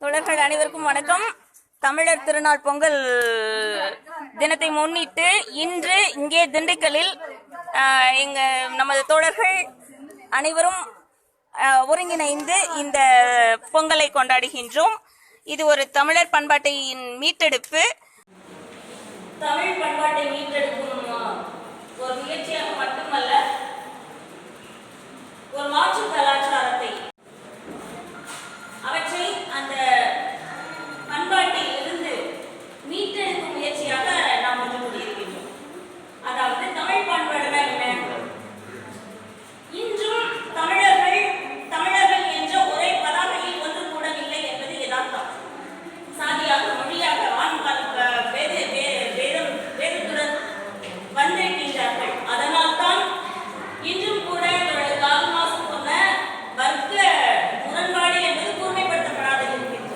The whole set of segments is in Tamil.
தோழர்கள் அனைவருக்கும் வணக்கம். தமிழர் திருநாள் பொங்கல் தினத்தை முன்னிட்டு இன்று இங்கே திண்டுக்கல்லில் நமது தோழர்கள் அனைவரும் ஒருங்கிணைந்து இந்த பொங்கலை கொண்டாடுகின்றோம். இது ஒரு தமிழர் பண்பாட்டின் மீட்டெடுப்பு. தமிழ் பண்பாட்டை மீட்டெடுக்கும் ஒரு முயற்சியாக மட்டுமல்ல, ஒரு மாற்று கலாச்சாரத்தை அவற்றை அந்த பண்பாட்டில் இருந்து மீட்டெடுக்கும் முயற்சியாக நாம் ஒன்று கூடியிருக்கின்றோம். அதாவது தமிழ் பண்பாடுனா என்ன? இன்றும் தமிழர்கள் என்ற ஒரே பதாகையில் ஒன்று கூடவில்லை என்பது யதார்த்தம். சாதியாக, மொழியாக, வேதத்துடன் வந்திருக்கின்றார்கள். அதனால் தான் இன்றும் கூட கால் மாசம் சொன்ன வர்க்க முரண்பாடு என்பது கூர்மைப்படுத்தப்படாத இருக்கின்றது.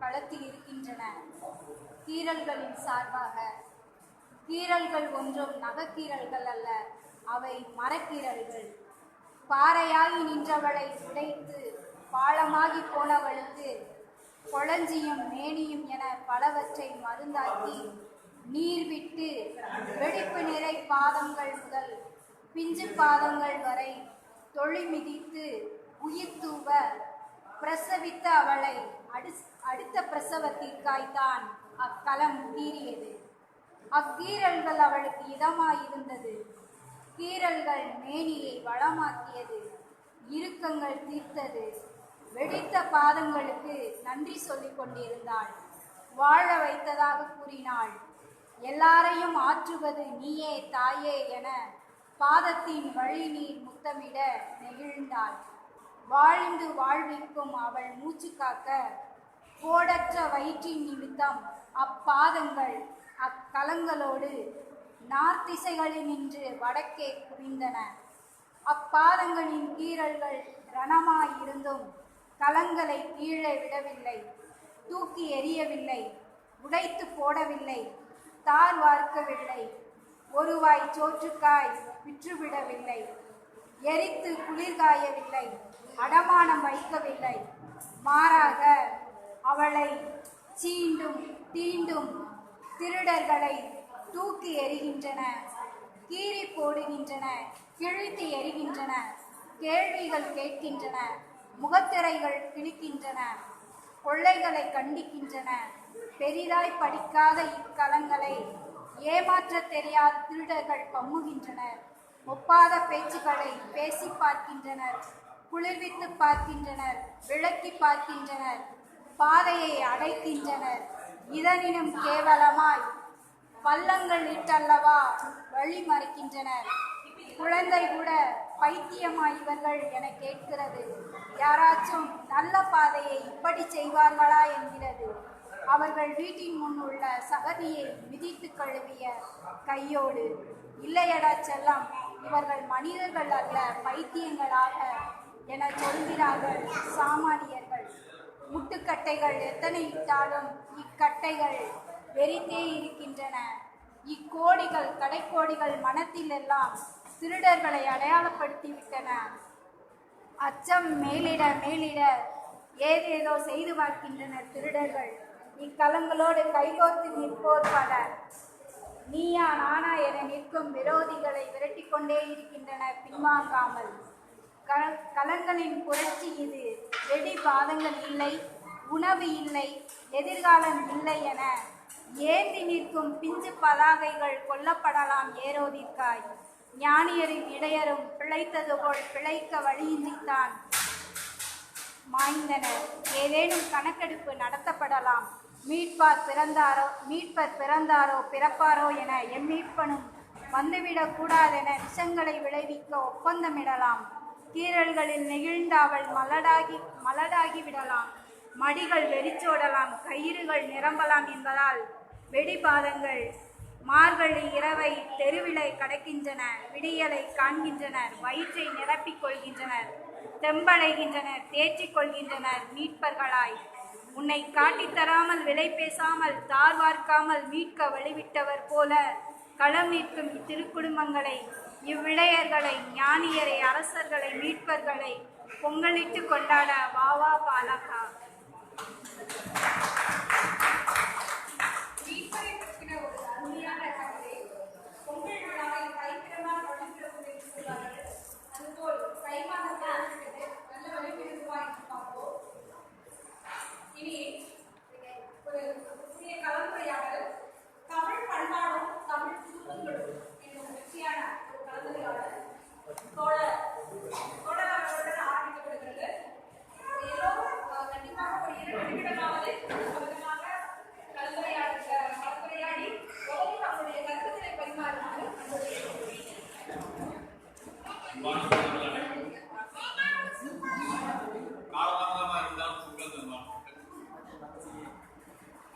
களத்தில் இருக்கின்றன. கீறல்களின் சார்பாக. கீறல்கள் ஒன்றும் நகக்கீறல்கள் அல்ல, அவை மரக்கீறல்கள். பாறையாகி நின்றவளை உடைத்து பாலமாகி போனவளுக்கு கொளஞ்சியும் மேனியும் என பலவற்றை மருந்தாக்கி நீர் விட்டு வெடிப்பு நிறை பாதங்கள் முதல் பிஞ்சு பாதங்கள் வரை தொழி மிதித்து உயிர் தூவ பிரசவித்த அவளை அடுத்த பிரசவத்திற்காய்த்தான் அக்களம் கீறியது. அக்கீறல்கள் அவளுக்கு இதமாயிருந்தது. கீறல்கள் மேனியை வளமாக்கியது, இறுக்கங்கள் தீர்த்தது. வெடித்த பாதங்களுக்கு நன்றி சொல்லிக் கொண்டிருந்தாள். வாழ வைத்ததாக கூறினாள். எல்லாரையும் ஆற்றுவது நீயே தாயே என பாதத்தின் வழி நீர் முத்தமிட நெகிழ்ந்தாள். வாழ்ந்து வாழ்விக்கும் அவள் மூச்சு காக்க கோடற்ற வயிற்றின் நிமித்தம் அப்பாதங்கள் அக்கலங்களோடு நார்த்திசைகளில் நின்று வடக்கே குவிந்தன. அப்பாதங்களின் கீறல்கள் ரணமாயிருந்தும் கலங்களை கீழே விடவில்லை, தூக்கி எறியவில்லை, உடைத்து போடவில்லை, தார் வார்க்கவில்லை, ஒருவாய் சோற்றுக்காய் விற்றுவிடவில்லை, எரித்து குளிர்காயவில்லை, அடமானம் வைக்கவில்லை. மாறாக அவளை சீண்டும் தீண்டும் திருடர்களை தூக்கி எறிகின்றன, கீறி போடுகின்றன, கிழித்து எறிகின்றன, கேள்விகள் கேட்கின்றன, முகத்திரைகள் கிழிக்கின்றன, கொள்ளைகளை கண்டிக்கின்றன. பெரிதாய் படிக்காத இக்கலங்களை ஏமாற்ற தெரியாத திருடர்கள் பம்முகின்றனர். ஒப்பாத பேச்சுக்களை பேசி பார்க்கின்றனர், குளிர்வித்து பார்க்கின்றனர், விளக்கி பார்க்கின்றனர், பாதையை அடைக்கின்றனர். இதனினும் கேவலமாய் பள்ளங்கள் இட்டல்லவா வழி மறைக்கின்றனர். குழந்தை கூட பைத்தியமா இவர்கள் என கேட்கிறது. யாராச்சும் நல்ல பாதையை இப்படி செய்வார்களா என்கிறது. அவர்கள் வீட்டின் முன் உள்ள சகதியை மிதித்து கழுவிய கையோடு. இல்லையடா செல்லம், இவர்கள் மனிதர்கள் அல்ல, பைத்தியங்களாக என சொல்கிறார்கள் சாமானியர்கள். முட்டுக்கட்டைகள் எத்தனை இட்டாலும் இக்கட்டைகள் வெறித்தே இருக்கின்றன. இக்கோடிகள் கடைக்கோடிகள் மனத்தில் எல்லாம் திருடர்களை அடையாளப்படுத்திவிட்டன. அச்சம் மேலிட மேலிட ஏதேதோ செய்து பார்க்கின்றனர் திருடர்கள். இக்கலங்களோடு கைகோர்த்து நிற்போர் பலர். நீயா நானா என நிற்கும் விரோதிகளை விரட்டி கொண்டே இருக்கின்றனர் பின்வாங்காமல். கலங்களின் புரட்சி இது. வெடி பாதங்கள் இல்லை, உணவு இல்லை, எதிர்காலம் இல்லை என ஏந்தி நிற்கும் பிஞ்சு பதாகைகள் கொல்லப்படலாம் ஏரோதிற்காய். ஞானியரின் இடையரும் பிழைத்தது போல் பிழைக்க வழியின்றித்தான் மாய்ந்தனர். ஏதேனும் கணக்கெடுப்பு நடத்தப்படலாம். மீட்பர் பிறந்தாரோ பிறப்பாரோ என எம்மீட்பனும் வந்துவிடக் கூடாதென விஷங்களை விளைவிக்க ஒப்பந்தமிடலாம். கீறல்களில் நெகிழ்ந்த அவள் மலடாகி விடலாம். மடிகள் வெறிச்சோடலாம், கயிறுகள் நிரம்பலாம் என்பதால் வெடிபாதங்கள் மார்கழி இரவை தெருவிலை கடக்கின்றன, விடியலை காண்கின்றனர், வயிற்றை நிரப்பிக் கொள்கின்றனர், தெம்படைகின்றனர், தேற்றிக் கொள்கின்றனர். மீட்பர்களாய் உன்னை காட்டித்தராமல் விலை பேசாமல் தார் வார்க்காமல் மீட்க வழிவிட்டவர் போல களம் நிற்கும் இத்திருக்குடும்பங்களை, இவ்விளையர்களை, ஞானியரை, அரசர்களை, மீட்பர்களை பொங்கலிட்டு கொண்டாட வாவா பாலகா. மீட்பரை பற்றின ஒரு அருமையான கதை. பொங்கல் விழாவை கைத்திறனால் வழிபடுவது என்று சொல்வார்கள். அதுபோல் கைமானத்தை நல்ல வழிபடுவாய் பார்ப்போம். இனி ஒரு சிறிய கலந்துரையாடல். தமிழ் பண்பாடும் தமிழ் குடும்பங்களும் என்ற முக்கியமான ஒரு கலந்துரையாடல் தோழர்களுடன் ஆரம்பிக்கப்படுகிறது. எல்லோரும் கண்டிப்பாக ஒரு 2 நிமிடமாவது கலந்துரையாடி அவருடைய கருத்துக்களை பரிமாறுமாறு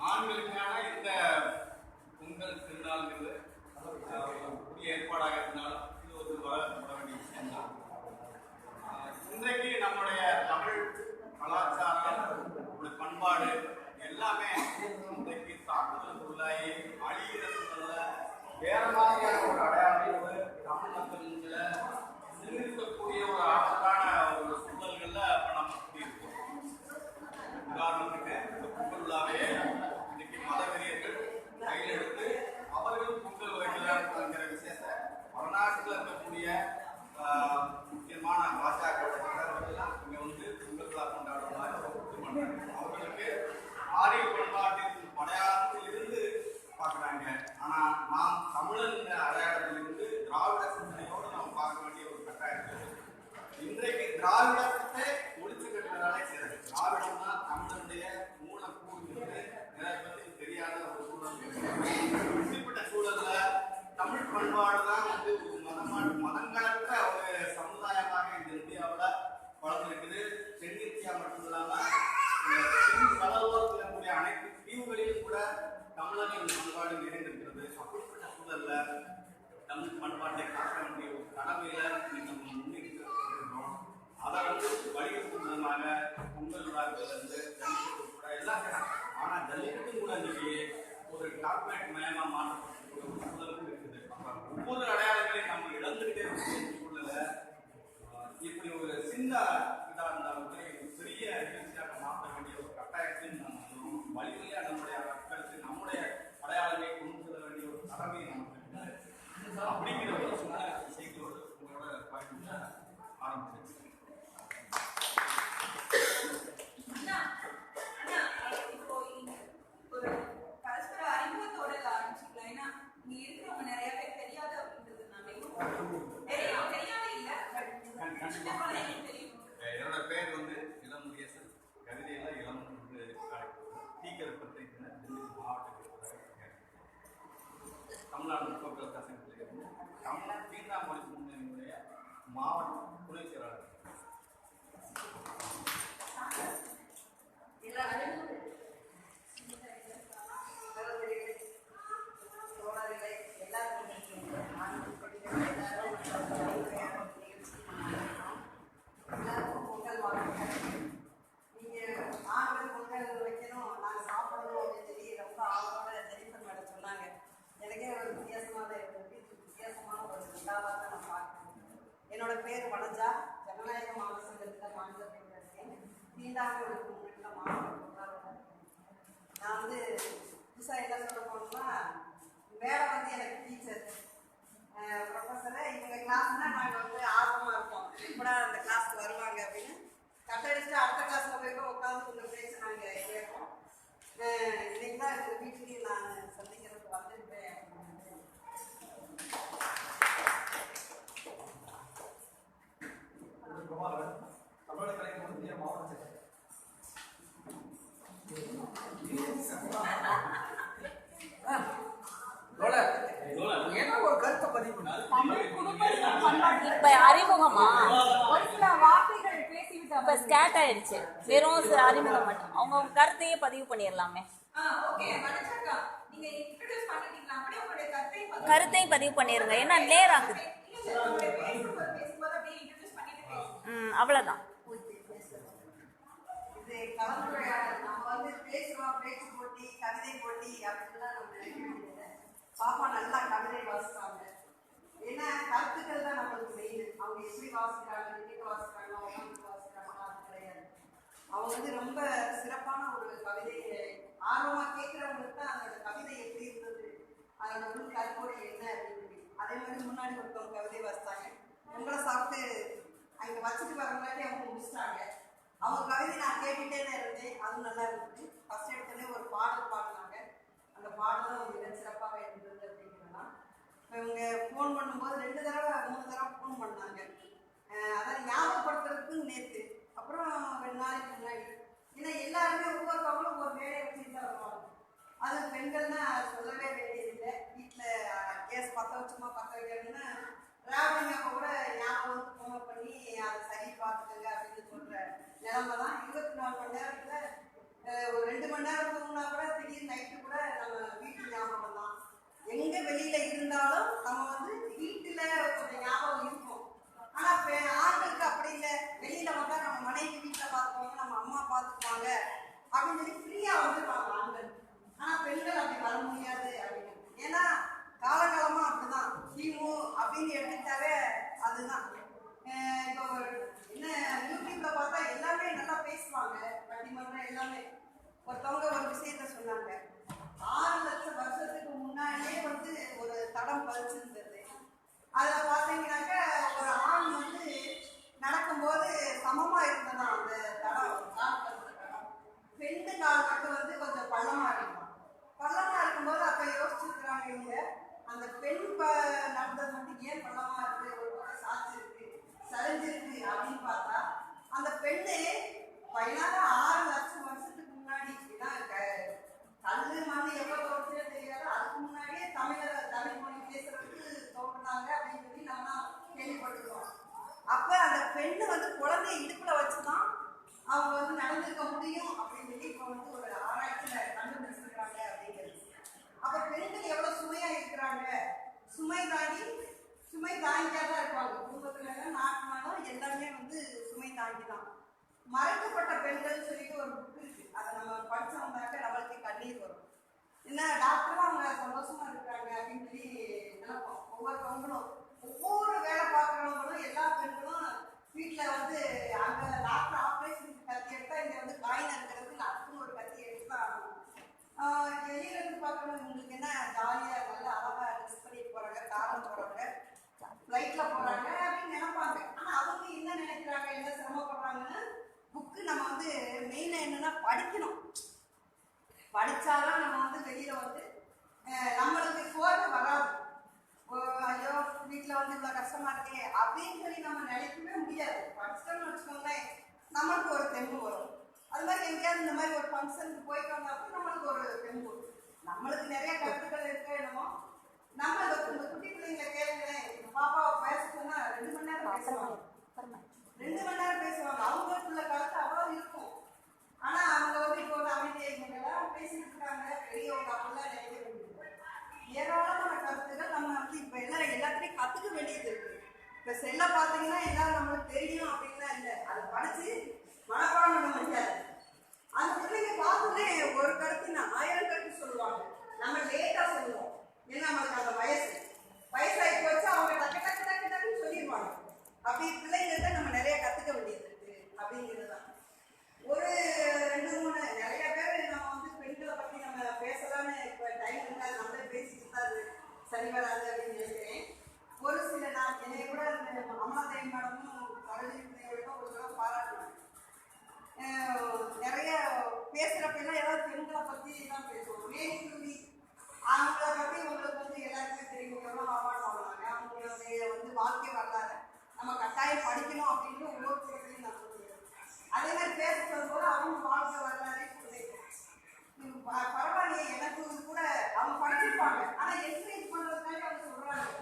ஆண்களுக்கான இந்த பொங்கல் திருநாள்ங்கிறது புதிய ஏற்பாடாக இருந்தாலும் இது ஒரு வர வேண்டிய விஷயம்தான். இன்றைக்கு நம்முடைய தமிழ் கலாச்சாரம், பண்பாடு எல்லா அனைத்து தீவுகளிலும் கூட தமிழரின் பண்பாடு நிறைந்திருக்கிறது. அப்படிப்பட்ட சூழல்ல தமிழ் பண்பாட்டை காக்க வேண்டிய ஒரு கடமையில நம்ம முன்னேறிக்கிறோம். அதை வலியுறுத்தும் விதமாக பொங்கல் விழாக்கள் கூட எல்லாம் செய்யறாங்க. ஆனா ஜல்லிக்கட்டும் கூட இன்னைக்கு ஒரு கார்பரேட் மயமா மாற்றப்பட்ட ஒரு சூழலும் இருக்குது. ஒவ்வொரு அடையாளங்களையும் நம்ம இழந்துகிட்டே இருக்கிற சூழல இப்படி ஒரு சின்ன இதா இருந்தாலும் பெரிய நிகழ்ச்சியாக மாற்ற வேண்டிய ஒரு கட்டாயத்தையும் நம்ம வலிமையா நம்முடைய மக்களுக்கு நம்முடைய அடையாளங்களை கொண்டு செல்ல வேண்டிய ஒரு கடமையை நமக்கு இருக்குது. அப்படிங்கிற ஒரு சூழ்நிலை செய்தியோடு உங்களோட பயணத்தை ஆரம்பிச்சிருக்கேன். இப்போ ஒரு பரஸ்பர அறிமுகத்தோட ஆரம்பிச்சுக்கலாம். ஏன்னா இங்க இருக்கிறவங்க நிறைய பேர் தெரியாத அப்படின்றதுனால தெரியாத இல்ல சின்ன குழந்தைங்களுக்கு தெரியும். என்னோட பேர் இளம் முருகேசன். கவிதையெல்லாம் இளம் டீக்கர் பத்திரிகை மாவட்டத்தில் தமிழ்நாடு முற்போக்கு சங்கத்திலிருந்து தமிழ் தீண்டாமொழி முன்னணியுடைய மாவட்ட துணை செயலாளர். என்னோட பேர் வனஜா. ஜனநாயக மாவட்ட சங்கத்தில் மாநில தலைவராக இருக்கேன். தீண்டாமை முன்னேற்ற மாவட்ட நான் புதுசாக என்ன சொல்ல போனோம்னா, வேலை எனக்கு டீச்சர் ப்ரொஃபஸரை. இவங்க கிளாஸ்னா நாங்கள் ஆர்வமாக இருப்போம். எப்படா அந்த கிளாஸ்க்கு வருவாங்க அப்படின்னு கட்டடிச்சுட்டு அடுத்த கிளாஸில் போய் உட்காந்து உங்கள் பேச நாங்கள் கேட்போம். இன்னைக்கு தான் எங்கள் வீட்லேயும் நான் சந்திக்கிறதுக்கு வந்துருப்பேன். இப்ப அறிமுகமா ஒரு சில வார்த்தைகள் பேசிவிட்டு இப்ப ஸ்கேட் ஆயிடுச்சு. வெறும் அறிமுகம் மட்டும் அவங்க கருத்தையே பதிவு பண்ணிடலாமே. ஓகே வணக்கம். நீங்க இன்ட்ரோ듀ஸ் பண்ணிட்டீங்களா? அப்படியே உங்களுடைய கருத்தையும் பதிவு பண்ணிருங்க. ஏன்னா லேர் ஆகுது. அவ்வளவுதான். இது கலந்துரையாடல். நம்ம பேசுவோம், பேச்சு போட்டி, கவிதை போட்டி அப்படின்லாம் நம்ம நினைக்க வேண்டியது. பாப்பா நல்லா கவிதை வாசிப்பாங்க. ஏன்னா கருத்துக்கள் தான் நம்மளுக்கு மெயின். அவங்க எப்படி வாசிக்கிறாங்க, இன்னைக்கு வாசிக்கிறாங்க, அவங்களுக்கு வாசிக்கிறாங்க, அது கிடையாது. அவங்க ரொம்ப சிறப்பான ஒரு கவிதையை ஆர்வமா கேட்கிறவங்களுக்கு தான் அந்த கவிதை எப்படி இருந்தது, அதோட கருப்பொருள் என்ன அப்படின்னு. அதே மாதிரி முன்னாடி ஒருத்தவங்க கவிதை வாசித்தாங்க. உங்களை சாப்பிட்டு அங்கே வச்சுட்டு வரவங்களாட்டி அவங்க முடிச்சிட்டாங்க. அவங்க கவிதை நான் கேட்டுகிட்டே தான் இருந்தேன். அதுவும் நல்லா இருந்துச்சு. ஃபர்ஸ்ட் எடுத்தோடனே ஒரு பாடல் பாடினாங்க. அந்த பாடலும் மிக சிறப்பாக இருந்தது அப்படிங்கிறதான். இப்போ இவங்க ஃபோன் பண்ணும்போது 2 தடவை 3 தடவை ஃபோன் பண்ணாங்க. அதான் ஞாபகப்படுத்துறதுக்கு நேற்று, அப்புறம் 2 நாளைக்கு முன்னாடி. ஏன்னா எல்லாருமே ஒவ்வொருத்தவங்களும் ஒரு வேலையை வச்சுட்டு தான் வருவாங்க. அது பெண்கள்னா சொல்லவே வேண்டியதில்லை. வீட்டில் கேஸ் பற்ற வச்சுமா பற்ற வைக்கணும்னா டிராவலிங் அப்போ கூட ஞாபகம் ஃபோன் பண்ணி அதை சரி பார்த்துக்கங்க அப்படின்னு சொல்கிற நிலைமை தான். 24 மணி நேரத்தில் ஒரு 2 மணி நேரம் தூங்கினா கூட திடீர்னு நைட்டு கூட நம்ம வீட்டு ஞாபகம் தான். எங்கே வெளியில் இருந்தாலும் நம்ம வீட்டில் கொஞ்சம் ஞாபகம் இருக்கும். ஆனால் ஆண்களுக்கு அப்படி இல்லை. வெளியில் வந்தால் நம்ம மனைவி வீட்டில் பார்த்துக்குவாங்க, நம்ம அம்மா பார்த்துக்குவாங்க அப்படின்னு சொல்லி ஃப்ரீயாக வந்துருவாங்க ஆண்கள். ஆனால் பெண்கள் அப்படி வர முடியாது அப்படின்னு. ஏன்னா காலகாலமாக அப்படிதான். கிமு அப்படின்னு எடுத்துக்கிட்டாவே அதுதான். இப்போ என்ன யூடியூப்ல பார்த்தா எல்லாமே நல்லா பேசுவாங்க, பட்டிமன்றம் எல்லாமே. ஒருத்தவங்க ஒரு விஷயத்த சொன்னாங்க. 6 லட்சம் வருஷத்துக்கு முன்னாடியே ஒரு தடம் பதிச்சிருந்தது. அதில் பார்த்தீங்கன்னாக்க ஒரு ஆண் நடக்கும்போது சமமாக இருந்ததான் அந்த தடம், கால் பதிச்ச தடம். பெண்ணு கால் மட்டும் கொஞ்சம் பள்ளமாக இருக்கும். பள்ளமாக இருக்கும்போது அப்போ யோசிச்சுருக்குறாங்க இவங்க, அந்த பெண் நடந்தது மட்டும் ஏன் பள்ளமாக இருக்குது, ஒரு பக்கம் சாட்சி இருக்கு, சரிஞ்சிருக்கு அப்படின்னு பார்த்தா அந்த பெண்ணு 6 லட்சம் வருஷத்துக்கு முன்னாடி கல்லு மண்ணு எப்போ தோற்றுச்சே தெரியாது, அதுக்கு முன்னாடியே தமிழ் மொழி பேசுறதுக்கு தோன்றுனாங்க அப்படின்னு சொல்லி நம்ம கேள்விப்பட்டிருக்கோம். அப்ப அந்த பெண்ணு குழந்தைய இடுப்புல வச்சுதான் அவங்க நடந்திருக்க முடியும் அப்படின்னு சொல்லி இப்போ ஒரு ஆராய்ச்சியில பெண்கள் எவ்வளவு சுமையா இருக்கிறாங்க, சுமை தாங்கியாதான் இருப்பாங்க. குடும்பத்துல நாட்டினாலும் எல்லாமே வந்து சுமை தாங்கி தான். மறைக்கப்பட்ட பெண்கள் சொல்லிட்டு ஒரு புக் இருக்கு, அதை நம்ம படிச்சோம்னாக்க நம்மளுக்கு கண்ணீர் வரும். என்ன டாக்டரும் அவங்க சந்தோஷமா இருக்கிறாங்க அப்படின்னு சொல்லி நினைப்போம். ஒவ்வொருத்தவங்களும் ஒவ்வொரு வேலை பார்க்குறவங்களும் எல்லா பெண்களும் வீட்டில் வந்து அங்கே டாக்டர் ஆப்ரேஷன் கத்தி எடுத்தா இங்கே வந்து காயின் இருக்கிறதுக்கு அதுக்குன்னு ஒரு கத்தி எடுத்து தான் ஆகணும். வெளியில இருந்து பார்க்கணும் உங்களுக்கு என்ன ஜாலியாக நல்லா அழகாக ட்ரெஸ் பண்ணிட்டு போகிறாங்க, காரம் போகிறாங்க, ஃப்ளைட்டில் போகிறாங்க அப்படின்னு நினைப்பாங்க. ஆனால் அவங்க என்ன நினைக்கிறாங்க, என்ன சிரமப்படுறாங்கன்னு புக்கு நம்ம வந்து மெயினாக என்னென்னா படிக்கணும். படித்தாதான் நம்ம வந்து வெளியில் வந்து நம்மளுக்கு சோர்வு வராது. ஐயோ வீட்டில் வந்து இவ்வளோ கஷ்டமா இருக்கே அப்படின்னு சொல்லி நம்ம நினைக்கவே முடியாது. படிச்சிட்டோம்னு வச்சுக்கோங்களேன், நம்மளுக்கு ஒரு தெம்பு வரும். அது மாதிரி எங்கேயாவது இந்த மாதிரி ஒரு ஃபங்க்ஷனுக்கு போயிட்டு வந்தாலும் நம்மளுக்கு ஒரு தெம்பு வரும். நம்மளுக்கு நிறைய கருத்துக்கள் இருக்க என்னமோ நம்ம இந்த குட்டி பிள்ளைங்களை கேளுங்களேன், பாப்பாவை பேச சொன்னா 2 மணி நேரம் பேசுவாங்க, 2 மணி நேரம் பேசுவாங்க. அவங்களுக்குள்ள கருத்து அவ்வளோ இருக்கும். ஆனா அவங்க வந்து இப்போ வந்து அமைதியாக பேசிட்டு இருக்காங்க, பெரியவங்க அப்படிலாம் நினைக்க வேண்டியது. ஏராளமான கருத்துக்கள் நம்ம வந்து இப்போ எல்லாத்தையும் கற்றுக்க வேண்டியது இருக்கு. இப்போ செல்லை பார்த்தீங்கன்னா எல்லாம் நம்மளுக்கு தெரியும் அப்படின்லாம் இல்லை, அதை படித்து மனப்பாடம் பண்ண முடியாது. அந்த பிள்ளைங்க பார்த்தோன்னே ஒரு கருத்து 1000 கருத்து சொல்லுவாங்க. நம்ம லேட்டாக சொல்லுவோம், ஏன்னா நம்மளுக்கு அந்த வயசாகி போச்சு, அவங்க டக்கு டக்கு டக்கு டக்குன்னு சொல்லிடுவாங்க. அப்படி பிள்ளைங்கள்ட்ட நம்ம நிறைய கற்றுக்க வேண்டியது இருக்கு அப்படிங்கிறது தான். ஒரு 2-3 நிறைய பேர் நம்ம வந்து பெண்களை பற்றி நம்ம பேசலான்னு இப்போ டைம் இருந்தால் நம்மளே பேசிட்டு தான் அது சரி வராது அப்படின்னு நினைக்கிறேன். ஒரு சில நான் என்னை கூட அமலாதேவி மேடமும் கரடி பிள்ளைகளுக்கும் ஒரு தடவை பாராட்டுவேன். நிறைய பேசுகிறப்பெல்லாம் ஏதாவது பெண்களை பற்றி தான் பேசுவோம். மேற்கூறி அவங்கள பற்றி உங்களுக்கு வந்து எல்லாருக்குமே தெரியும், எவ்வளோ அவார்டு வாங்கினாங்க, அவங்களுடைய வந்து வாழ்க்கை வரலாறு நம்ம கட்டாயம் படிக்கணும் அப்படின்னு ஒவ்வொரு பேர்களையும் நான் சொல்லுவேன். அதே மாதிரி பேச சொல்லும்போது அவங்க வாழ்க்கை வரலாறே சொல்லியிருக்கேன். பரவாயில்லையே, எனக்கு கூட அவங்க படிச்சிருப்பாங்க, ஆனால் என்கரேஜ் பண்ணுறதுக்காக அவங்க சொல்கிறாங்க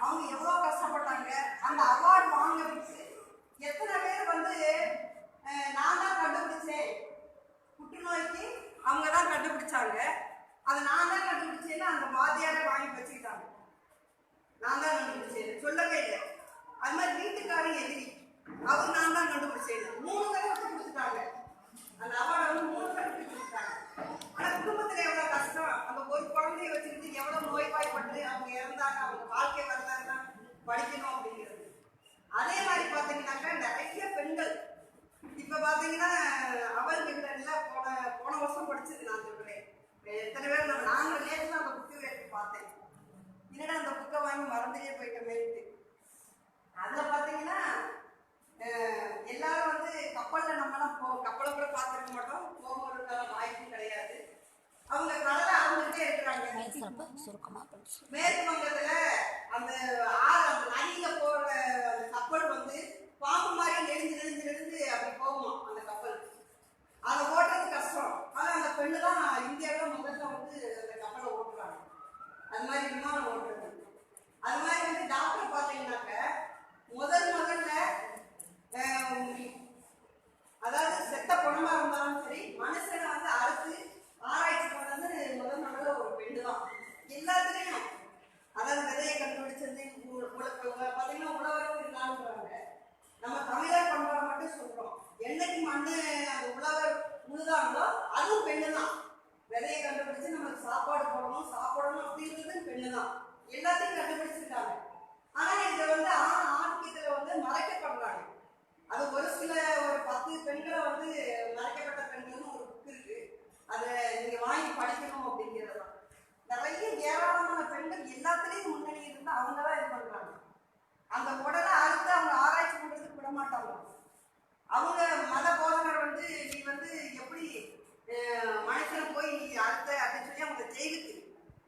அவங்க எவ்வளோ கஷ்டப்பட்டாங்க. அந்த அவார்டு வாங்கிறதுக்கு எத்தனை பேர் வந்து நான் தான் கண்டுபிடிச்சேன், புற்றுநோய்க்கு அவங்க தான் கண்டுபிடிச்சாங்க, அதை நான் தான் கண்டுபிடிச்சேன்னு அந்த வாதியாரை வாங்கி வச்சுக்கிட்டாங்க. நான் தான் கண்டுபிடிச்சேன் சொல்லவே இல்லை. அது மாதிரி வீட்டுக்காரன் எதிரி, அவர் நான் தான் கண்டுபிடிச்சேன் 3 தடவை கொடுத்துட்டாங்க. அந்த அவார்டை வந்து 3 தடவை கொடுத்துட்டாங்க. ஆனால் குடும்பத்தில் எவ்வளோ கஷ்டம், அந்த ஒரு குழந்தைய வச்சுக்கிட்டு எவ்வளோ நோய்வாய்ப்பட்டு அவங்க இறந்தாங்க, அவங்க வாழ்க்கை வரலாறு தான் படிக்கணும் அப்படிங்கிறது. அதே மாதிரி பார்த்தீங்கன்னாக்கா நிறைய பெண்கள் இப்போ பார்த்தீங்கன்னா அவள் பெண்கள் போன வருஷம் படிச்சது நான் சொல்கிறேன். எத்தனை பேர் நாங்கள் நேரில் அந்த புக்கு எடுத்து பார்த்தேன், என்னடா அந்த புக்கை வாங்கி மறந்துட்டே போயிட்டோமேட்டு. அதில் பார்த்தீங்கன்னா எல்லாரும் வந்து கப்பலில் நம்மளாம் கப்பலை கூட பார்த்துருக்க மாட்டோம், போகிறதுக்கான வாய்ப்பும் கிடையாது. அவங்க கடலை அளந்துகிட்டே இருக்கிறாங்க. மேற்கு வங்கத்தில் அந்த அந்த நதியில் போகிற அந்த கப்பல் வந்து பாம்பு மாதிரி நெடுஞ்சு அப்படி போகுமா அந்த கப்பல். அதை ஓட்டுறது கஷ்டம். ஆனால் அந்த பெண்ணு தான் இந்தியாவில் முதல்ல வந்து அந்த கப்பலை ஓட்டுறாங்க. அது மாதிரி விமானம் ஓட்டுறது. அது மாதிரி வந்து டாக்டர் பார்த்தீங்கன்னாக்க முதல்ல அதாவது செத்த குணமா இருந்தாலும் சரி மனுஷனை வந்து அறுத்து ஆராய்ச்சி பண்ணது முதல்ல ஒரு பெண்ணு தான். எல்லாத்துலேயும் அதாவது விதையை கண்டுபிடிச்சது பார்த்தீங்கன்னா உழவரும் இல்லாமறாங்க. நம்ம தமிழர் பண்பாடு மட்டும் சொல்றோம். என்னைக்கு மண்ணு அந்த உழவர் உழுதாங்களோ அதுவும் பெண்ணு தான். விதையை கண்டுபிடிச்சு நம்மளுக்கு சாப்பாடு போடணும் சாப்பிடணும் அப்படின்றது பெண்ணு தான். எல்லாத்தையும் கண்டுபிடிச்சிருக்காங்க. ஆனா இதை வந்து ஆரோக்கியத்துல வந்து மறைக்கப்படுறாங்க. அது ஒரு சில ஒரு 10 பெண்களை வந்து மறைக்கப்பட்ட பெண்கள்னு ஒரு புக் இருக்கு, அதை நீங்க வாங்கி படிக்கணும் அப்படிங்கிறது தான். நிறைய ஏராளமான பெண்கள் எல்லாத்துலேயும் முன்னணி இருந்து அவங்க தான் இது பண்றாங்க. அந்த உடலை அறுத்து அவங்க ஆராய்ச்சி பண்றதுக்கு விட மாட்டாங்க. அவங்க மத போதகர் வந்து நீ வந்து எப்படி மனுஷனை போய் நீ அறுத்த அப்படின்னு சொல்லி அவங்க ஜெயிலுக்கு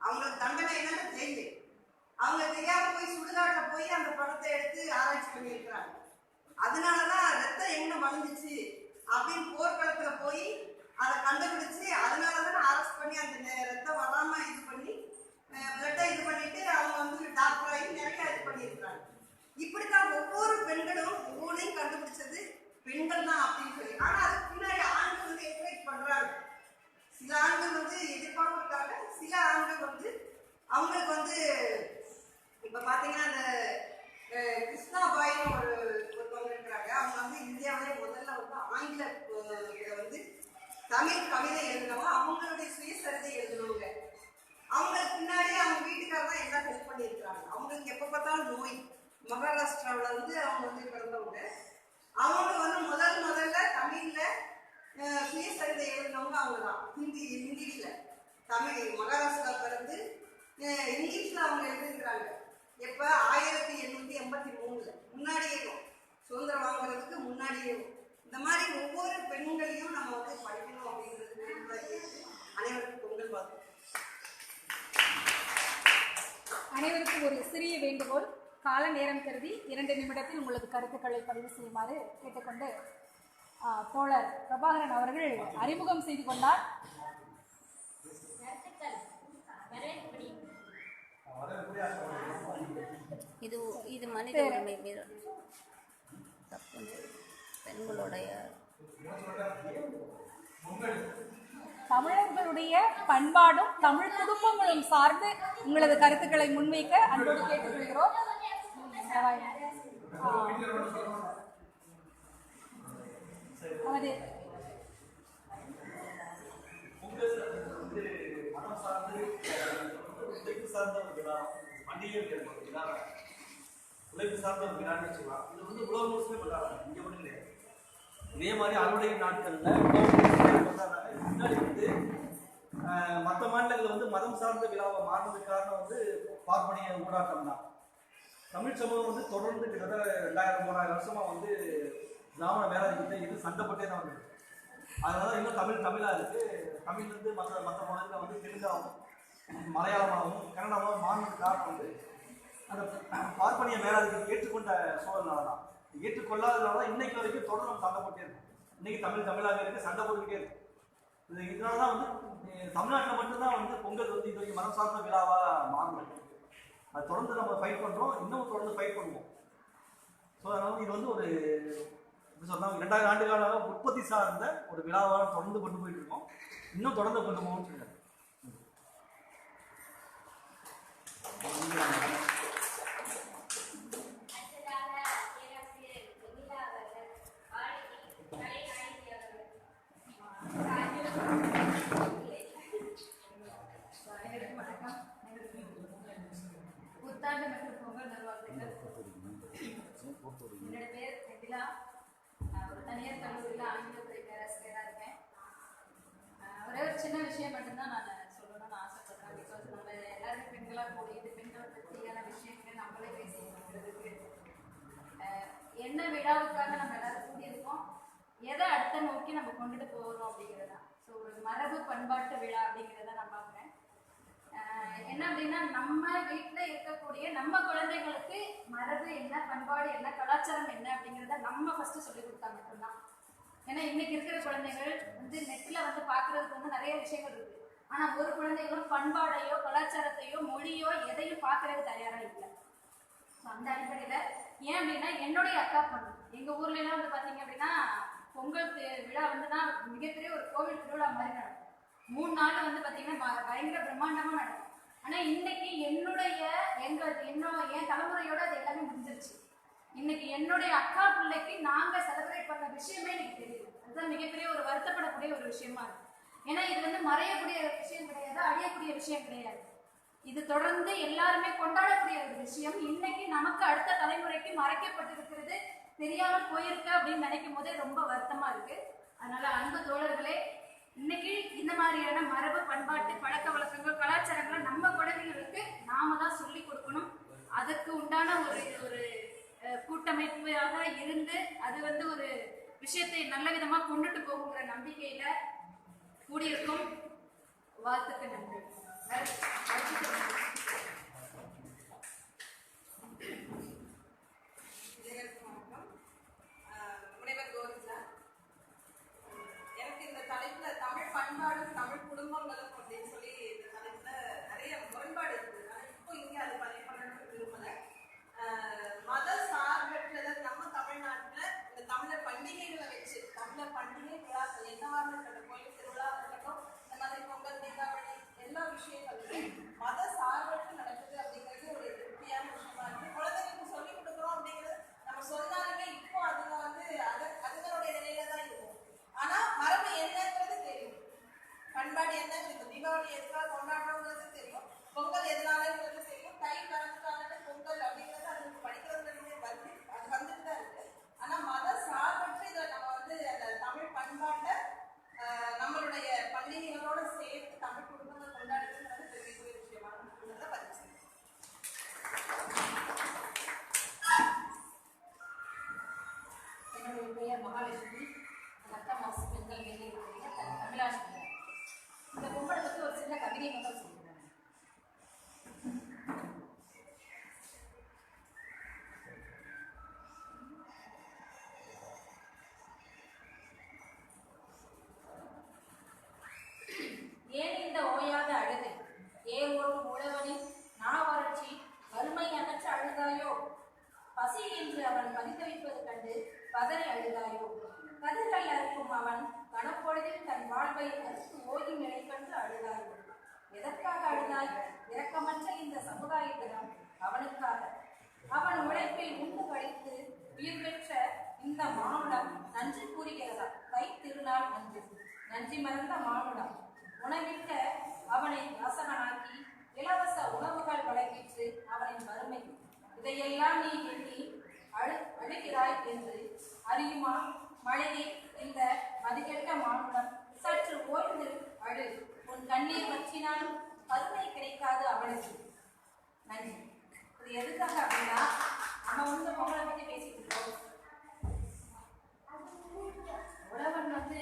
அவங்களுக்கு தண்டனை என்னன்னா ஜெயிலு. அவங்க தெரியாம போய் சுடுகாட்டில் போய் அந்த படத்தை எடுத்து ஆராய்ச்சி பண்ணியிருக்கிறாங்க. அதனாலதான் ரத்தம் எங்க வளைஞ்சிச்சு அப்படின்னு போர்க்களத்துல போய் அதை கண்டுபிடிச்சு அதனாலதான் அரெஸ்ட் பண்ணி அந்த ரத்தம் வராம இது பண்ணி பிளட்டை இது பண்ணிட்டு அவங்க வந்து டாக்டர் ஆகி நிறைய இது பண்ணியிருக்கிறாங்க. இப்படித்தான் ஒவ்வொரு பெண்களும் ஒவ்வொன்றையும் கண்டுபிடிச்சது பெண்கள் தான் அப்படின்னு சொல்லி. ஆனா அதுக்கு பின்னாடி ஆண்கள் வந்து என்கரேஜ் பண்றாங்க. சில ஆண்கள் வந்து எதிர்ப்பாகவும் இருக்காங்க, சில ஆண்கள் வந்து அவங்களுக்கு வந்து இப்போ பார்த்தீங்கன்னா அந்த கிருஷ்ணாபாய்னு ஒருத்தவங்க இருக்கிறாங்க. அவங்க வந்து இந்தியாவிலே முதல்ல வந்து ஆங்கில இதில் வந்து தமிழ் கவிதை எழுதினவங்க, அவங்களுடைய சுயசரிதை எழுதினவங்க. அவங்களுக்கு பின்னாடி அவங்க வீட்டுக்காரர் தான் எல்லாம் ஹெல்ப் பண்ணியிருக்கிறாங்க. அவங்களுக்கு எப்போ பார்த்தாலும் நோய். மகாராஷ்டிராவில் வந்து அவங்க வந்து பிறந்தவங்க. அவங்க வந்து முதல்ல தமிழில் சுயசரிதை எழுதினவங்க அவங்க தான். இங்கிலீஷில் தமிழ் மகாராஷ்டிரா பிறந்து இங்கிலீஷில் அவங்க எழுதியிருக்கிறாங்க. எப்போ 1883 முன்னாடியே சுதந்திரம் வாங்குறதுக்கு முன்னாடியே. இந்த மாதிரி ஒவ்வொரு பெண்களையும் நம்ம வந்து படிக்கணும் அப்படிங்கிறது அனைவருக்கும் பொங்கல் வாழ்த்து. அனைவருக்கும் ஒரு சிறிய வேண்டுகோள். கால நேரம் கருதி 2 நிமிடத்தில் உங்களது கருத்துக்களை பதிவு செய்யுமாறு கேட்டுக்கொண்டு தோழர் பிரபாகரன் அவர்கள் அறிமுகம் செய்து கொண்டார். இது மனித உரிமை மீறல், பெண்களுடைய தமிழர்களுடைய பண்பாடும் தமிழ் குடும்பங்களும் சார்ந்து உங்களது கருத்துக்களை முன்வைக்க அன்போடு கேட்டுக்கொள்கிறோம். உழைப்பு சார்ந்த ஒரு விழான்னு வச்சுக்கலாம். இது வந்து உலகம் முழுசுமே கொண்டாடுறாங்க, இங்கே மட்டும் கிடையாது. இதே மாதிரி அறுவடை நாட்களில் கொண்டாடுறாங்க. முன்னாடி வந்து மற்ற மாநிலங்கள் வந்து மதம் சார்ந்த விழாவை மாறினதுக்கு காரணம் வந்து பார்ப்பனிய ஊடாட்டம் தான். தமிழ் சமூகம் வந்து தொடர்ந்து கிட்டத்தட்ட 2000-3000 வருஷமாக வந்து பிராமண மேலாதிக்கத்தை இது சண்டைப்பட்டே தான் வந்து. அதனால இன்னும் தமிழாக இருக்குது. தமிழ் வந்து மற்ற மாநிலத்தில் வந்து தெலுங்காகவும் மலையாளமாகவும் கன்னடமாகவும் மாறினதுக்கு காரணம் வந்து அந்த பார்ப்பனிய மேலாதிக்கத்தை ஏற்றுக்கொண்ட சூழல்னால தான். ஏற்றுக்கொள்ளாததுனால தான் இன்னைக்கு வரைக்கும் தொடர்ந்து நம்ம சண்டை போட்டே இருக்கும். இன்னைக்கு தமிழாக இருக்குது, சண்டை போட்டுக்கிட்டே இருக்கு. இதனால தான் வந்து தமிழ்நாட்டில் மட்டும்தான் வந்து பொங்கல் வந்து இது வரைக்கும் மதம் சார்ந்த விழாவாக மாறணும். அது தொடர்ந்து நம்ம ஃபைட் பண்ணுறோம், இன்னும் தொடர்ந்து ஃபைட் பண்ணுவோம். ஸோ அதனால இது வந்து ஒரு எப்படி சொன்னால் 2000 ஆண்டு கால உற்பத்தி சார்ந்த ஒரு விழாவாக தொடர்ந்து கொண்டு போயிட்டு இருக்கோம். இன்னும் தொடர்ந்து கொண்டு போகணும்னு சொல்லுங்கள். புத்தாண்டு மற்றும் பொங்கல் நல்வாழ்த்துக்கள். என்னோட பேர் நெபிலா. ஒரு தனியார் கல்லூரியில் ஆங்கிலத்துறை பேராசிரியராக இருக்கேன். ஒரே ஒரு சின்ன விஷயம் மட்டும்தான் நான் சொல்லணும்னு ஆசைப்படுறேன். பிகாஸ் நம்ம எல்லாருமே பெண்களாக கூடியது, பெண்களை பற்றியான விஷயங்களை நம்மளே பேசிக்கிறதுக்கு என்ன விழாவுக்காக நம்ம எல்லாரும் கூடியிருக்கோம், எதை அடுத்த நோக்கி நம்ம கொண்டுட்டு போகிறோம் அப்படிங்கிறது தான். ஸோ ஒரு மரபு பண்பாட்டு விழா அப்படிங்கிறத நான் பார்க்குறேன். என்ன அப்படின்னா, நம்ம வீட்டில் இருக்கக்கூடிய நம்ம குழந்தைங்களுக்கு மரபு என்ன, பண்பாடு என்ன, கலாச்சாரம் என்ன அப்படிங்கிறத நம்ம ஃபர்ஸ்ட் சொல்லி கொடுத்தா மட்டும்தான். ஏன்னா இன்னைக்கு இருக்கிற குழந்தைகள் வந்து நெட்டில் வந்து பார்க்கறதுக்கு வந்து நிறைய விஷயங்கள் இருக்கு. ஆனால் ஒரு குழந்தைகளும் பண்பாடையோ கலாச்சாரத்தையோ மொழியோ எதையும் பார்க்கறதுக்கு தயாராக இல்லை. ஸோ அந்த அடிப்படையில் ஏன் அப்படின்னா, என்னுடைய அக்கா பொண்ணு எங்கள் ஊர்லலாம் வந்து பார்த்தீங்க அப்படின்னா பொங்கல் விழா வந்துன்னா மிகப்பெரிய ஒரு கோவில் திருவிழா மாதிரி நடக்கும். 3 நாள் வந்து பார்த்தீங்கன்னா பயங்கர பிரம்மாண்டமாக நடக்கும். ஆனால் இன்னைக்கு என் தலைமுறையோட அது எல்லாமே முடிஞ்சிருச்சு. இன்னைக்கு என்னுடைய அக்கா பிள்ளைக்கு நாங்கள் செலிப்ரேட் பண்ண விஷயமே எனக்கு தெரியும். அதுதான் மிகப்பெரிய ஒரு வருத்தப்படக்கூடிய ஒரு விஷயமா இருக்கு. ஏன்னா இது வந்து மறையக்கூடிய விஷயம் கிடையாது, அழியக்கூடிய விஷயம் கிடையாது. இது தொடர்ந்து எல்லாருமே கொண்டாடக்கூடிய ஒரு விஷயம். இன்னைக்கு நமக்கு அடுத்த தலைமுறைக்கு மறைக்கப்பட்டிருக்கிறது, தெரியாமல் போயிருக்கு அப்படின்னு நினைக்கும் போதே ரொம்ப வருத்தமா இருக்கு. அதனால அன்பு தோழர்களே, இன்னைக்கு இந்த மாதிரியான மரபு, பண்பாட்டு, பழக்க வழக்கங்கள், கலாச்சாரங்களை நம்ம குழந்தைகளுக்கு நாம தான் சொல்லி கொடுக்கணும். அதற்கு உண்டான ஒரு கூட்டமைப்பாக இருந்து அது வந்து ஒரு விஷயத்தை நல்ல விதமா கொண்டுட்டு போகுங்கிற நம்பிக்கையில கூடியிருக்கும். வாழ்த்துக்கு நன்றி. முனைவர் கோவிந்தா, எனக்கு இந்த தலைப்புல தமிழ் பண்பாடும் தமிழ் குடும்பங்களும் அப்படின்னு சொல்லி இந்த தலைப்புல நிறைய முரண்பாடு இருக்குது. ஆனால் இப்போ இங்கே அது பதிவு பண்ணணும்னு விரும்பல. மத சார்பற்றது நம்ம தமிழ்நாட்டில் இந்த தமிழர் பண்டிகைகளை வச்சு, தமிழர் பண்டிகை விழாக்கள் என்னவாக இருக்கட்டும், கோயில் திருவிழா இருக்கட்டும், இந்த மத தமிழ் குடும்பங்கள் கொண்டாடுறதுங்கிறது பெருமைக்குரிய விஷயமான பதிவு செய்யும். என்னுடைய பெயர் மகாலட்சுமி. ரத்த மாசு பெண்கள் மேலே தமிழாசிரியர். இந்த பொங்கலை பற்றி ஒரு சின்ன கவிதை மட்டும் சொல்லுவேன். ஏன் இந்த ஓயாத அழுகை? ஏவோடும் உழவனின் நாவறட்சி வறுமை அகற்ற அழுதாயோ? பசி என்று அவன் பரிதவிப்பது கண்டு பதறி அழுதாயோ? கதிர்கள் அறுக்கும் அவன் கனப்பொழுதில் தன் வாழ்வை அறுத்து ஓய்யும் நிலை கண்டு அழுதாயோ? எதற்காக அழுதாய்? இரக்கமற்ற இந்த சமுதாயத்திடம் அவனுக்காக. அவன் உழைப்பில் உண்டு கழித்து உயிர் பெற்ற இந்த மானுடம் நன்றி கூறுகிறதா? கை திருநாள் நன்றி. நன்றி மறந்த மானுடம் உணவிட்ட அவனை வாசகனாக்கி இலவச உணவுகள் வழங்கிற்று அவனின் வறுமை. இதையெல்லாம் நீ எண்ணி அழுகிறாய் என்று அறியுமா மழையே? இந்த மதிக்கெட்ட மானுடம் சற்று ஓய்ந்து அழு. உன் கண்ணீர் வற்றினாலும் கருணை கிடைக்காது அவனுக்கு. நன்றி. இது எதுக்காக அப்படின்னா, நம்ம வந்து பொங்கலை பற்றி பேசிட்டு இருக்கோம். உழவன் வந்து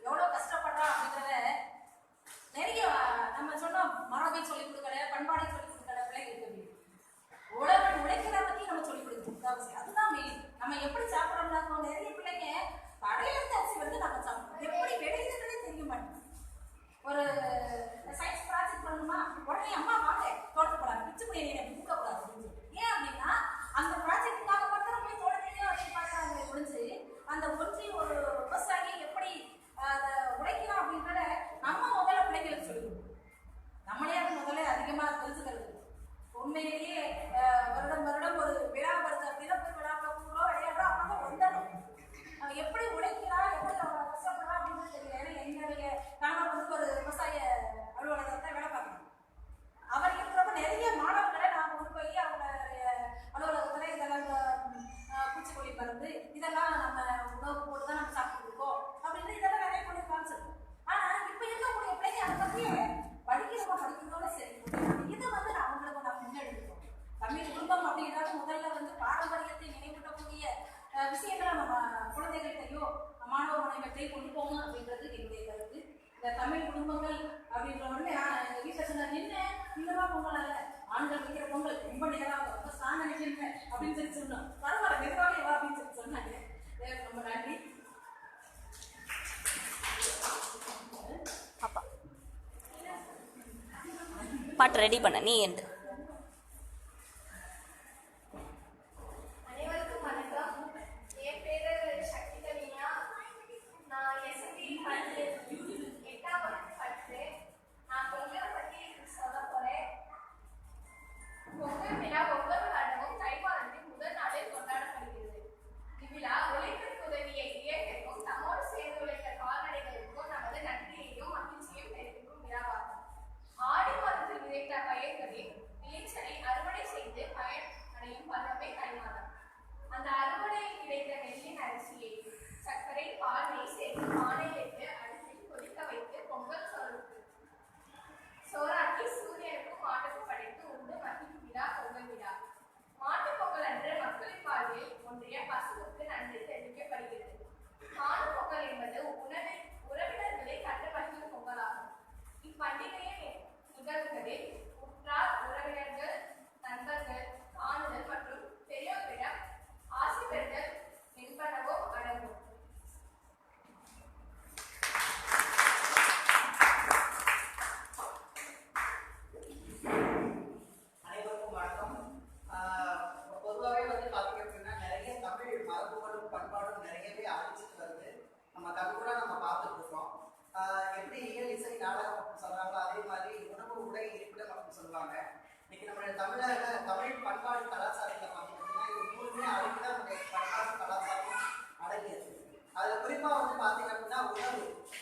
எவ்வளோ கஷ்டப்படுறான் அப்படிங்கிறத நிறைய நம்ம சொன்னோம். மரபை சொல்லிக் கொடுக்கல, பண்பாடை சொல்லிக் கொடுக்கல பிள்ளைங்களுக்கு. உழவன் உழைக்கிறத பற்றி நம்ம சொல்லிக் கொடுக்கணும். அதுதான் மெயின். நம்ம எப்படி சாப்பிடணும்னா, நிறைய பிள்ளைங்க கடையில இருந்து அரிசி வந்து நம்ம சாப்பிடுறோம். எப்படி விளையுதுன்னே தெரிய மாட்டேங்குது. ஒரு சயின்ஸ் ப்ராஜெக்ட் பண்ணணுமா, உடனே அம்மா வாங்க தோட்டத்து போறாங்க, பிச்சு போய் கூடக்கூடாது அப்படின்னு சொல்லி. ஏன் அப்படின்னா, அந்த ப்ராஜெக்டுக்காக மட்டும் போய் தோட்டத்திலேயே வச்சு பார்க்குறாங்க ஒழிஞ்சு, அந்த ஒன்றி ஒரு விவசாயி எப்படி அதை உழைக்கலாம் அப்படின்றத நம்ம முதல்ல பிள்ளைங்களுக்கு சொல்லிக்கணும். நம்மளே அது முதல்ல அதிகமாக தெரிஞ்சுக்கிறது. உண்மையிலேயே வருடம் வருடம் ஒரு விழா வருது அப்படின்னா போய் விழாவில் கூடுறோம், விளையாடுறோம், அவங்க வந்துடணும். அவன் எப்படி உழைக்கிறா, எப்படி அவன் கஷ்டப்படுறா அப்படின்னு தெரியல. ஏன்னா என்னுடைய கணவர் வந்து ஒரு விவசாய அலுவலகத்தை வேலை பார்க்கணும். அவர் இருக்கிறப்ப நிறைய மாணவர்களை நான் கொண்டு போய் அவங்களுடைய அலுவலகத்தில் இதெல்லாம் பூச்சிக்கொல்லி மருந்து இதெல்லாம் நம்ம உணவு போட்டு தான் நம்ம சாப்பிட்டு இருக்கோம் அப்படின்னு இதெல்லாம் நிறைய கொண்டு காமிச்சிருக்கோம். ஆனால் இப்போ இருக்கக்கூடிய பிள்ளைங்க அதை பற்றியே படிக்கிறதோட சரி. இதை வந்து அவங்களுக்கு நம்ம முன்னெடுக்கிறோம். தமிழ் குடும்பம் அப்படின்றது முதல்ல வந்து பாரம்பரியத்தை நினைவூட்டக்கூடிய விஷயங்களை நம்ம குழந்தைகள்கிட்டையோ மாணவ மாணவிகள்கிட்டையும் கொண்டு போகணும் அப்படின்றது என்னுடைய கருத்து. இந்த தமிழ் குடும்பங்கள் அப்படின்ற உடனே வீட்டில் சொன்ன நின்று நிலவா பொங்கல் அல்ல, ஆண்கள் வைக்கிற பொங்கல் ரொம்ப நிகழாக ரொம்ப ஸ்ட்ராங்காக நிற்கின்ற அப்படின்னு சொல்லி சொன்னோம். பரவாயில்ல நிகழ்வாக எவ்வளோ அப்படின்னு சொல்லி சொன்னாங்க. ரொம்ப நன்றி. அப்பா பாட்டு ரெடி பண்ண நீ என்று. அனைவருக்கும் வணக்கம். என் பேரு சக்தி கவியா. நான் எஸ்எம்பி 8ஆம் வகுப்பு படிக்கிறேன். நான் பொங்கலை பற்றி சொல்ல போறேன். பொங்கல் விழா ஒவ்வொரு வருடமும் தை மாதத்தின் முதல் நாளில் கொண்டாடப்படுகிறது. இவ்விழா உழைப்பிற்கு உதவிய இயற்கைக்கும் நம்மோடு சேர்ந்து உழைத்த கால்நடைகளுக்கும் நமது நன்றியையும் மகிழ்ச்சியையும் தெரிவிக்கும் விழாவாகும். ஆடி மாதத்தில் விதைத்த பயிர்களின் விளைச்சலை அறுவடை செய்து பயன் அடையும் பருவமே தை மாதம். அந்த அறுவடையில் கிடைத்த நெல்லின் அரிசியை சர்க்கரை பால் நெய் சேர்த்து பானை வைத்து அடுப்பில் கொதிக்க வைத்து பொங்கல் சோறாக்கி சூரியனுக்கும் மாட்டுக்கும் படைத்து உண்டு மகிழும் விழா பொங்கல் விழா. மாட்டுப் பொங்கல் அன்று மக்களின் வாழ்வில் ஒன்றிய பசுவுக்கு நன்றி தெரிவிக்கப்படுகிறது. காணும் பொங்கல் என்பது உறவினர்களை கண்டு மகிழும் பொங்கலாகும். இப்பண்டிகையின் நிகழ்வுகளில் உற்றார் உறவினர்கள் நண்பர்கள் காணுதல் மற்றும் பெரியோர்களிடம் ஆசி பெறுதல் என்பனவும் அடங்கும். அனைவருக்கும் வணக்கம். பொதுவாகவே வந்து பார்த்தீங்க அப்படின்னா நிறைய தமிழ் மரபுகளும் பண்பாடும் நிறையவே அழிச்சிட்டு வருது. நம்ம தமிழ் கூட நம்ம பார்த்துட்டு இருக்கோம். எப்படி இயல் இசை நாடகம் அப்படின்னு சொல்றாங்களோ அதே மாதிரி உணவு உடை இருப்பிடம் அப்படின்னு சொல்லுவாங்க. இன்னைக்கு நம்மளுடைய தமிழ் பண்பாடு கலாச்சாரத்தை பார்த்தீங்கன்னா இது மூணுமே அடங்கிதான் நம்முடைய பண்பாடு கலாச்சாரம் அடங்கியது. அதில் குறிப்பாக வந்து பார்த்தீங்க அப்படின்னா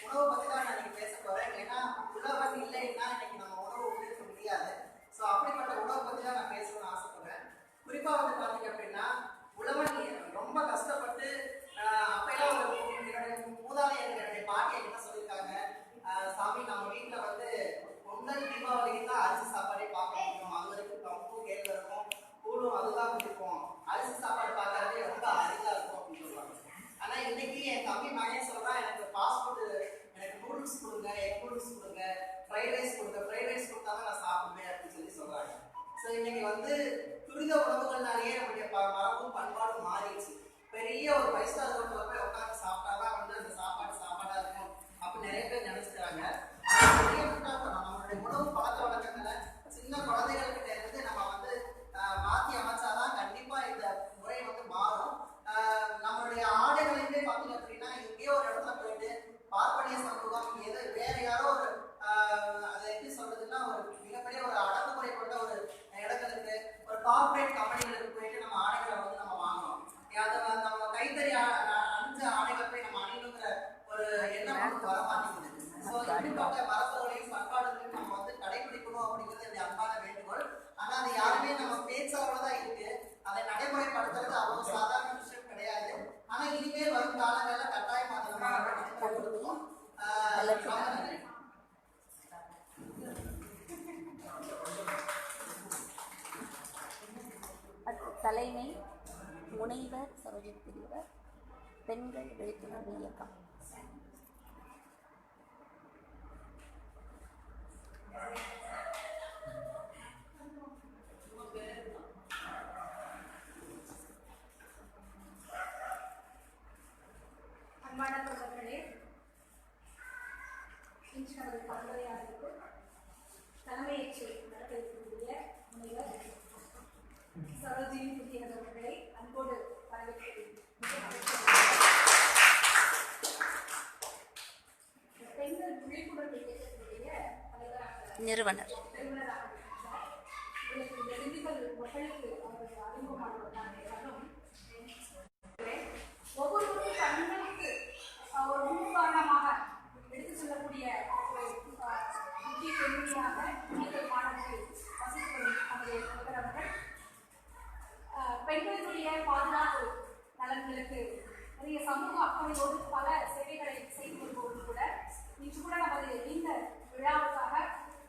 உணவு பற்றி தான் நான் இன்னைக்கு பேச போகிறேன். ஏன்னா உழவன் இல்லைன்னா இன்னைக்கு நம்ம உணவு உபயோகிக்க முடியாது. ஸோ அப்படிப்பட்ட உணவை பற்றி தான் நான் பேசணும்னு ஆசைப்படுறேன். குறிப்பாக வந்து பார்த்தீங்க அப்படின்னா உழவன் ரொம்ப கஷ்டப்பட்டு அப்பெல்லாம் என்னுடைய மூதாதையர் என்னுடைய பாட்டி என்ன சொல்லியிருக்காங்க, சாமி நம்ம வீட்டில் வந்து ஸோ இன்னைக்கு வந்து துரித உணவுகள்னாலேயே நம்முடைய மரபும் பண்பாடும் மாறிடுச்சு. பெரிய ஒரு 5 ஸ்டார் ஹோட்டலில் போய் உட்காந்து சாப்பிட்டாதான் வந்து அந்த சாப்பாடா இருக்கும் அப்படின்னு நிறைய பேர் நினைச்சுக்கிறாங்க. நம்மளுடைய உணவு பழக்க வழக்கங்களை சின்ன குழந்தைகள்கிட்ட இருந்து நம்ம வந்து மாற்றி அமைச்சாதான் கண்டிப்பா இந்த முறை வந்து மாறும். நம்மளுடைய ஆடைகளையுமே பார்த்தீங்க அப்படின்னா எங்கேயோ ஒரு இடத்துல போயிட்டு பார்ப்பனிய சமூகம் வேற யாரோ ஒரு அதை எப்படி சொல்றதுன்னா ஒரு மிகப்பெரிய ஒரு அடக்குமுறை கொண்ட ஒரு இடங்களுக்கு ஒரு கார்பரேட் கம்பெனிகளுக்கு போயிட்டு நம்ம ஆடைகளை வந்து நம்ம வாங்கணும். அதை நம்ம கைத்தறி அணிஞ்ச ஆடைகளை போய் நம்ம அணிணுங்கிற ஒரு எண்ணம் வந்து வர மாட்டேங்குது. ஸோ இப்படிப்பட்ட மரபுகளையும் பண்பாடுகளையும் நம்ம வந்து கடைபிடிக்கணும் அப்படிங்கிறது என்னுடைய அன்பான வேண்டுகோள். ஆனா அது யாருமே நம்ம பேச்சாவோட தான் இருக்கு. அதை நடைமுறைப்படுத்துறது அவ்வளவு சாதாரண விஷயம் கிடையாது. ஆனா இனிமேல் வரும் காலங்களில் கட்டாயம் அதை நம்ம நடைமுறைப்படுத்துவோம். தலைமை முனைவர் சரோஜினி பிரிவர் பெண்கள் விழிப்புணர்வு இயக்கம். அன்பான தோழர்களே, இன்று நமது கலந்துரையாடலுக்கு தலைமையேற்று நடத்த இருக்கக்கூடிய முனைவர் சரோஜினி பிரிவர் அவர்களை அன்போடு வரவேற்கிறேன். பெண்கள் விழிப்புணர்வு இயக்கத்தினுடைய நிறுவனர் இந்த திண்டுக்கல் மக்களுக்கு அவர்கள் அறிமுகமானவர்களும் ஒவ்வொருவரும் தங்களுக்கு ஒரு முன்னுதாரணமாக எடுத்து சொல்லக்கூடிய ஒரு முக்கிய பெண்மணியாக திண்டுக்கல் மாணவர்கள் வசித்து வரும் நமது அவர்கள் பெண்களுடைய பாதுகாப்பு நலன்களுக்கு நிறைய சமூக அக்கறையோடு பல சேவைகளை செய்து வரும்போது கூட இன்று கூட நமது இந்த விழாவுக்காக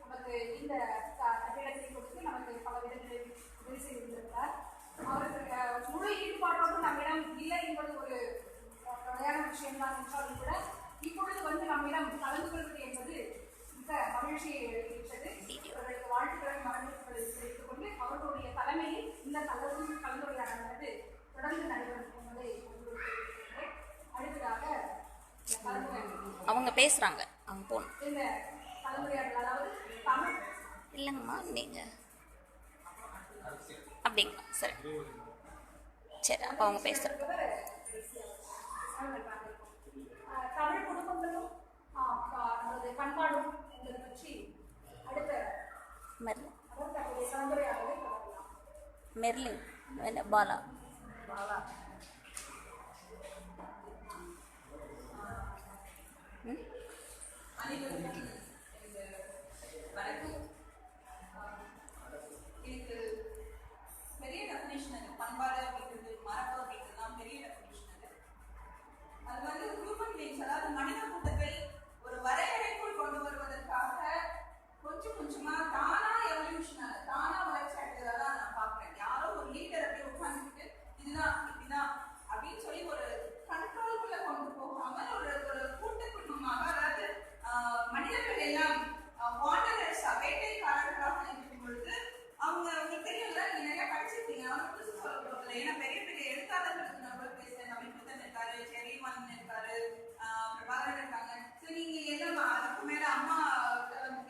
நமக்கு இந்த கட்டிடத்தை கொடுத்து நமக்கு பல இடங்களில் உதவி செய்திருக்கிறார். அவருக்கு முழு ஈடுபாட்டோடு நம்மிடம் இல்லை என்பது ஒரு வகையான விஷயம்தான் என்றாலும் கூட இப்பொழுது வந்து நம்மிடம் கலந்து கொள்வது என்பது மிக மகிழ்ச்சியை அளிக்கின்றது. அவர்களுக்கு வாழ்த்துக்களை மரணங்களை தெரிவித்துக் கொண்டு அவர்களுடைய தலைமையில் இந்த கலந்துரையாடலானது தொடர்ந்து நடைபெறும் என்பதை அடுத்ததாக அவங்க பேசுறாங்க அவங்க போகணும். இந்த கலந்துரையாடல் அதாவது தமிழ் இல்லைங்கம்மா நீங்கள் அப்படிங்களா? சரி சரி, அப்போ அவங்க பேசுகிறாங்க. தமிழ் குடும்பங்களும் நமது பண்பாடும் என்பதை பற்றி அடுத்த கலந்துரையாடலை தொடரலாம். மெர்லின் பாலா வணக்கம். இதுக்கு பெரிய டெஃபினேஷன் அது. பண்பாடு அப்படிங்கிறது, மரபு அப்படிங்கிறதுலாம் பெரிய டெஃபினேஷன் அது. அது வந்து ஹியூமன் பீயிங்ஸ், அதாவது மனித கூட்டத்தை ஒரு வரையறைக்குள் கொண்டு வருவதற்காக கொஞ்சம் கொஞ்சமா தானா எவல்யூஷன் தானா வளர்ச்சி அடைந்ததான் நான் பார்க்கிறேன். யாரோ ஒரு லீடர் அப்படியே உட்காந்துக்கிட்டு இதுதான் இப்படிதான் அப்படின்னு சொல்லி ஒரு கண்ட்ரோலுக்குள்ள கொண்டு போகாமல் ஒரு கூட்டு குடும்பமாக, அதாவது மனிதர்கள் எல்லாம் வாண்டரர்ஸ் வேட்டைக்காரர்களாக இருக்கும் பொழுது உங்களுக்கு தெரியும்ல, நீங்க நிறைய படிச்சிருக்கீங்க. அவங்க புதுசு சொல்ல போகல. ஏன்னா பெரிய பெரிய எழுத்தாளர்களுக்கு நம்ம பேசுறேன். நவீன் இருக்காரு, செரிமன் இருக்காரு, பிரபாகரன் இருக்காங்க. ஸோ நீங்க எல்லாம் அதுக்கு மேல அம்மா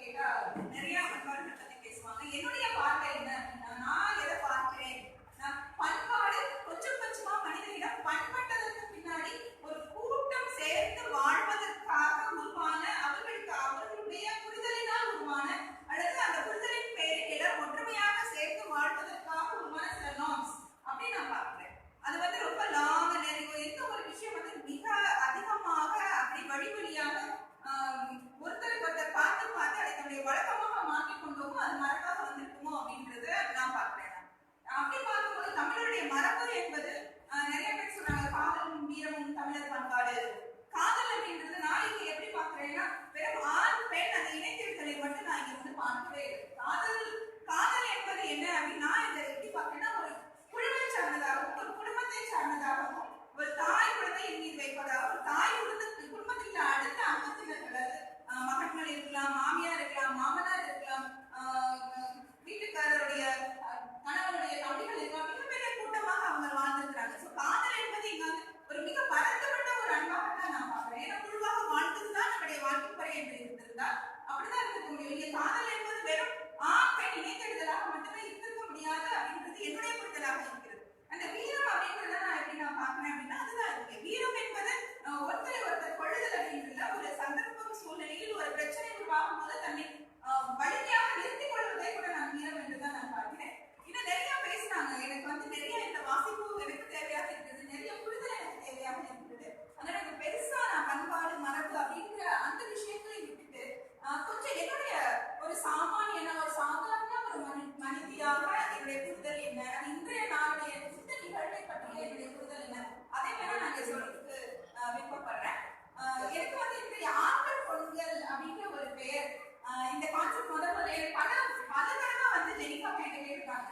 கேட்டா நிறைய பண்பாடுகளை பத்தி பேசுவாங்க. என்னுடைய பார்வை என்ன அப்படின்னா, நான் எதை பார்க்கிறேன், நான் பண்பாடு கொஞ்சம் கொஞ்சமா மனிதனிடம் பண்பட்டதற்கு பின்னாடி ஒரு கூட்டம் சேர்ந்து வாழ்வதற்காக உருவான, அவர்களுடைய புரிதலினால் உருவான, அல்லது அந்த புரிதலின் பேரில் ஒற்றுமையாக சேர்த்து வாழ்வதற்காக உருவான சில நார்ம்ஸ் அப்படின்னு நான் பார்க்கிறேன். அது வந்து ரொம்ப லாங் நிறைய எந்த ஒரு விஷயம் வந்து மிக அதிகமாக அப்படி வழிவழியாக ஒருத்தருக்கு ஒருத்தர் பார்த்து பார்த்து அதை தன்னுடைய வழக்கமாக மாற்றிக் கொண்டோமோ அது மரபாக வந்திருக்குமோ அப்படின்றத நான் பார்க்கிறேன். அப்படி பார்க்கும்போது தமிழருடைய மரபு என்பது நிறைய பேர் சொல்றாங்க காதலும் வீரமும் தமிழர் பண்பாடு. காதல் அப்படின்றது நான் இங்க எப்படி பார்க்கிறேன்னா, வெறும் ஆண் பெண் அந்த இணைத்திருத்தலை மட்டும் நான் இங்க வந்து பார்க்கவே இல்லை. காதல் என்பது என்ன அப்படின்னு நான் இதை எப்படி பார்க்கிறேன்னா, ஒரு குழுவை சார்ந்ததாகவும் ஒரு குடும்பத்தை சார்ந்ததாகவும் ஒரு தாய் குழந்தையின் மீது வைப்பதாக, ஒரு தாய் குடும்பத்தில் அடுத்த அங்கத்தினர்கள், மகன்கள் இருக்கலாம், மாமியார் இருக்கலாம், மாமனார் இருக்கலாம், வீட்டுக்காரருடைய வெறும் ஆண் பெண் இணைந்தெடுதலாக மட்டுமே இருந்திருக்க முடியாது அப்படின்றது என்னுடைய புரிதலாக இருக்கிறது. அந்த வீரம் அப்படின்றத நான் எப்படி நான் பார்க்கிறேன் அப்படின்னா அதுதான் இருக்கு. வீரம் என்பது ஒருத்தரை ஒருத்தர் கொள்ளுதல் அப்படின்றதுல ஒரு சந்தர்ப்ப சூழ்நிலையில் ஒரு பிரச்சனை உருவாகும் போது தன்னை வலிமையாக நிறுத்திக் கொள்வதை கூட நான் வீரம் என்றுதான் நான் பார்க்கிறேன். இன்னும் நிறைய பேசினாங்க. எனக்கு வந்து நிறைய இந்த வாசிப்பு எனக்கு தேவையாக இருக்கிறது, நிறைய புரிதல் எனக்கு தேவையாக இருக்கிறது. அதனால எனக்கு பெருசா நான் பண்பாடு மரபு அப்படிங்கிற அந்த விஷயங்களை விட்டுட்டு கொஞ்சம் என்னுடைய ஒரு சாமானியன ஒரு சாதாரண ஒரு மனிதியாக என்னுடைய புரிதல் என்ன, இன்றைய நாளுடைய இந்த நிகழ்வை பற்றிய என்னுடைய புரிதல் என்ன, அதை வேணா நான் சொல்றதுக்கு விருப்பப்படுறேன். எனக்கு வந்து இன்றைய ஆண்கள் பொண்கள் அப்படிங்கிற ஒரு பெயர் இந்த கான்செப்ட் முதல்ல பல தடவை வந்து ஜெனிகா கிட்ட கேட்டிருக்காங்க.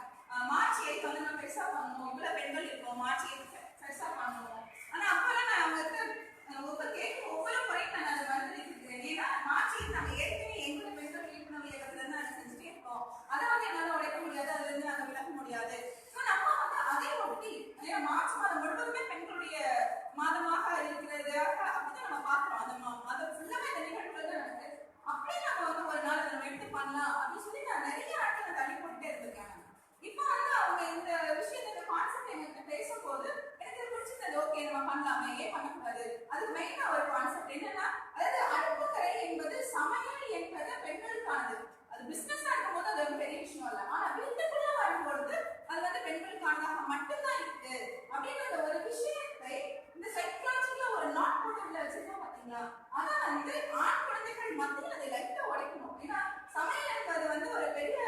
மார்ச் 8 வந்து நம்ம பெருசா பண்ணணும், இவ்வளவு பெண்கள் இருக்கோம், மார்ச் 8 பெருசா பண்ணணும். ஆனா அப்பெல்லாம் நான் அவங்களுக்கு ஒவ்வொரு முறையும் நான் அதை மறந்துருக்கிறேன். ஏன்னா மார்ச் 8 நம்ம ஏற்கனவே எங்களுடைய பெண்கள் விழிப்புணர்வு இயக்கத்துல இருந்து நாங்கள் செஞ்சுட்டே இருக்கோம். அதை வந்து என்னால உடைக்க முடியாது, அதுல இருந்து நாங்கள் விளக்க முடியாது. நம்ம வந்து அதே ஒட்டி மார்ச் மாதம் முழுவதுமே பெண்களுடைய மாதமாக இருக்கிறது அப்படிதான் நம்ம பாக்குறோம். அந்த மாதம் ஃபுல்லாவே இந்த நிகழ்வுகள் தான் நடக்குது. அப்படியே நம்ம வந்து ஒரு நாள் நம்ம எடுத்து பண்ணலாம் அப்படின்னு சொல்லி நான் நிறைய ஆட்களை தள்ளி போட்டுட்டே இருந்திருக்கேன். இப்போ வந்து அவங்க இந்த விஷயத்த இந்த கான்செப்ட் எங்ககிட்ட பேசும்போது எனக்கு பிடிச்சிருந்தது. ஓகே நம்ம பண்ணலாமே, ஏன் பண்ணக்கூடாது. அதுக்கு மெயினா ஒரு கான்செப்ட் என்னன்னா, அதாவது அடுப்புக்கரை என்பது சமையல் என்பது பெண்களுக்கானது. அது பிசினஸா இருக்கும்போது அது ஒரு பெரிய விஷயம் இல்லை. ஆனா வீட்டுக்குள்ள வரும்பொழுது அது வந்து பெண்களுக்கானதாக மட்டும்தான் இருக்கு அப்படின்ற ஒரு விஷயத்தை இந்த சைக்காலஜில ஒரு நாட் போட்டதுல வச்சிருக்கோம் பாத்தீங்களா. ஆனா வந்து ஆண் குழந்தைகள் மத்தியில் அதை லைட்டா உடைக்கணும். ஏன்னா சமையல் என்பது வந்து ஒரு பெரிய